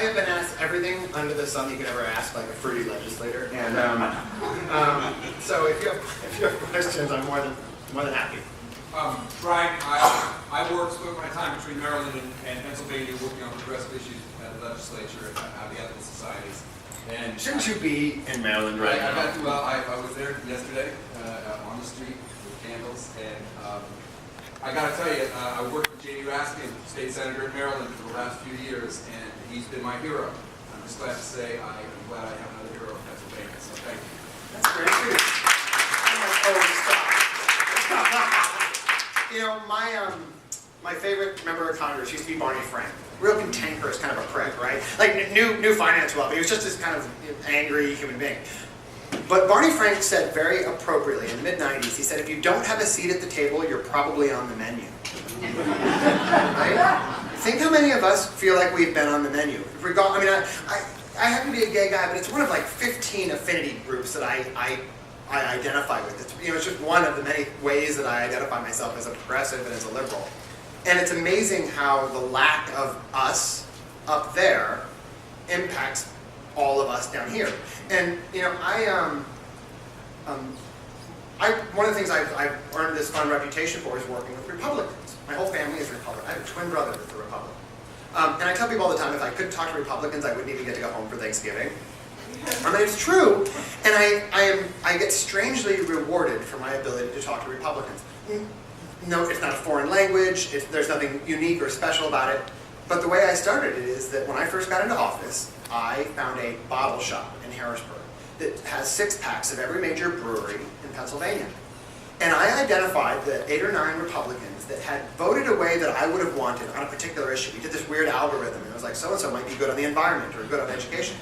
have been asked everything under the sun you could ever ask, like a fruity legislator. And so if you have questions, I'm more than happy. Brian, I spent my time between Maryland and Pennsylvania working on progressive issues at the legislature and the ethical societies. And shouldn't you be in Maryland right now? I was there yesterday on the street with candles, and I got to tell you, I worked with Jamie Raskin, state senator in Maryland, for the last few years, and he's been my hero. I'm just glad to say I'm glad I have another hero in Pennsylvania. So thank you. That's great. You know, my favorite member of Congress used to be Barney Frank. Real cantankerous kind of a prick, right? Like knew finance well, but he was just this kind of angry human being. But Barney Frank said very appropriately in the mid-90s, he said, if you don't have a seat at the table, you're probably on the menu. Right? Think how many of us feel like we've been on the menu. I mean, I happen to be a gay guy, but it's one of like 15 affinity groups that I identify with. It's just one of the many ways that I identify myself as a progressive and as a liberal. And it's amazing how the lack of us up there impacts all of us down here. And you know, one of the things I've earned this fun reputation for is working with Republicans. My whole family is Republican. I have a twin brother that's a Republican. And I tell people all the time, if I couldn't talk to Republicans, I wouldn't even get to go home for Thanksgiving. I mean, it's true, and I get strangely rewarded for my ability to talk to Republicans. No, it's not a foreign language, there's nothing unique or special about it, but the way I started it is that when I first got into office, I found a bottle shop in Harrisburg that has 6-packs of every major brewery in Pennsylvania. And I identified the 8 or 9 Republicans that had voted a way that I would have wanted on a particular issue. We did this weird algorithm, and it was like, so-and-so might be good on the environment or good on education.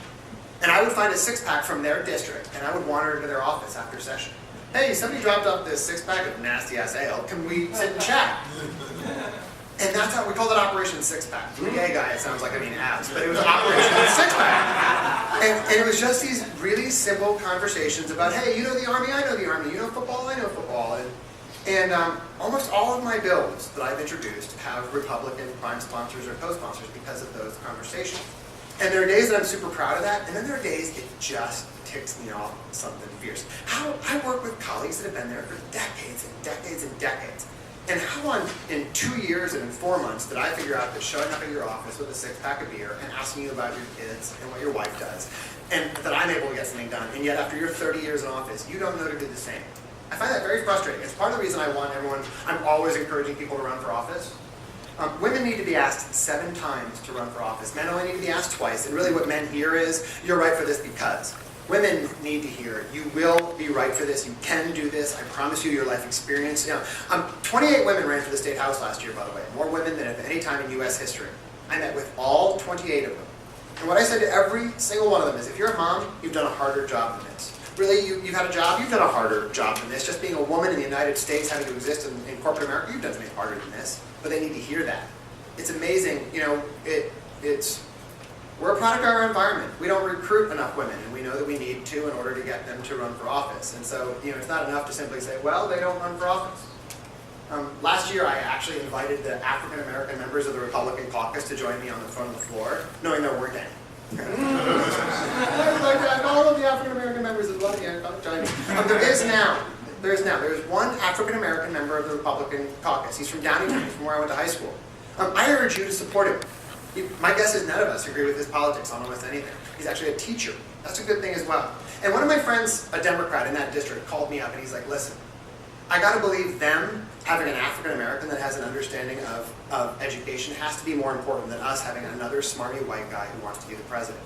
And I would find a 6-pack from their district, and I would wander into their office after session. Hey, somebody dropped off this 6-pack of nasty-ass ale. Can we sit and chat? And that's how we called it Operation 6-pack. I'm a gay guy, it sounds like I mean abs, but it was Operation 6-pack. And it was just these really simple conversations about, hey, you know the Army, I know the Army. You know football, I know football. And almost all of my bills that I've introduced have Republican prime sponsors or co-sponsors because of those conversations. And there are days that I'm super proud of that, and then there are days it just ticks me off something fierce. How I work with colleagues that have been there for decades and decades and decades. And how in 2 years and in 4 months did I figure out that showing up at your office with a 6-pack of beer and asking you about your kids and what your wife does, and that I'm able to get something done, and yet after you're 30 years in office, you don't know to do the same. I find that very frustrating. It's part of the reason I want everyone, I'm always encouraging people to run for office. Women need to be asked 7 times to run for office. Men only need to be asked twice. And really what men hear is, you're right for this because. Women need to hear, you will be right for this, you can do this, I promise you your life experience. You know, 28 women ran for the state house last year, by the way. More women than at any time in U.S. history. I met with all 28 of them. And what I said to every single one of them is, if you're a mom, you've done a harder job than this. Really, you've had a job, you've done a harder job than this. Just being a woman in the United States, having to exist in corporate America, you've done something harder than this. But they need to hear that. It's amazing, you know, we're a product of our environment. We don't recruit enough women, and we know that we need to in order to get them to run for office. And so, you know, it's not enough to simply say, well, they don't run for office. Last year, I actually invited the African American members of the Republican caucus to join me on the front of the floor, knowing there weren't any. All of the African American members would love to join me. There's one African American member of the Republican caucus. He's from Downingtown, he's from where I went to high school. I urge you to support him. My guess is none of us agree with his politics on almost anything. He's actually a teacher. That's a good thing as well. And one of my friends, a Democrat in that district, called me up and he's like, listen, I got to believe them having an African American that has an understanding of education has to be more important than us having another smarty white guy who wants to be the president.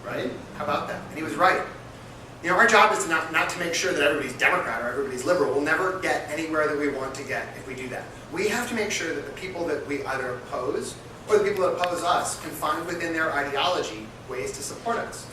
Right? How about that? And he was right. You know, our job is to not to make sure that everybody's Democrat or everybody's liberal. We'll never get anywhere that we want to get if we do that. We have to make sure that the people that we either oppose or the people that oppose us can find within their ideology ways to support us.